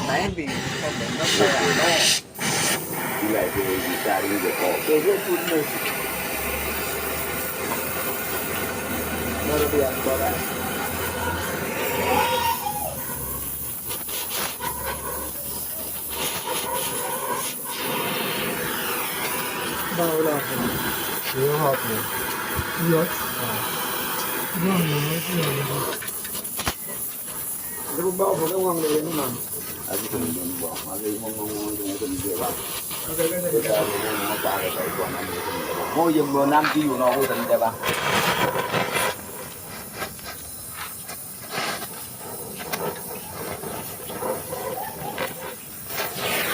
Nãy vì không định nó xe à nó đi lại thì ra đi được có tôi rất phun mù nó là bị ăn có đấy bao là Nhiều hộp này. nhiều Ngon mà mấy cái này. nó bao vào cái ngoằng này nó nằm anh cũng đừng bỏ mà đi mong đừng có gì vậy cái cái ta nó ba cái phải còn anh đừng ngồi dừng vừa 5 kg nó có tình đẹp ba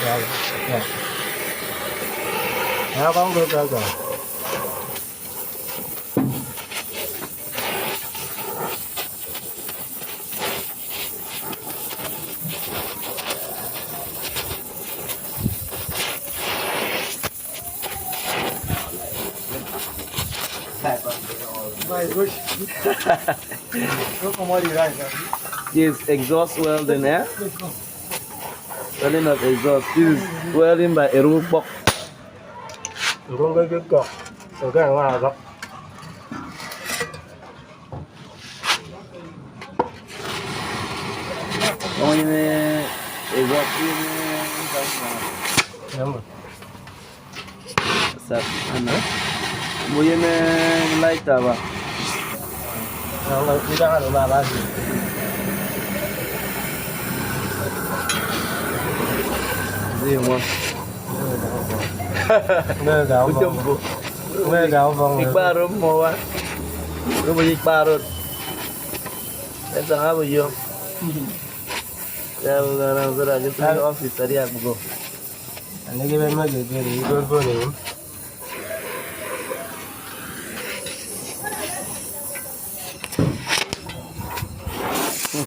Rồi. Nè. Nó bóng được rồi. mày ơi nó không ai đi ra This is exhaust welding, eh? Welding of exhaust. This is welding by a roof box. Cũng cái cọc. Rồi cái hàng là gấp. Oh, ini exhaust ini Đúng rồi. sat ano? Mo yun light ba? Nó là cái đó là ba gì? Gì mo? Nơi gạo vòng. Nơi gạo vòng. Ikbarot mo wa. Ano ba ikbarot? Ito nga ba yun? Kaya lang sa radyo sa office, tari ako go. Anh ấy cái bên mấy cái gì, cái này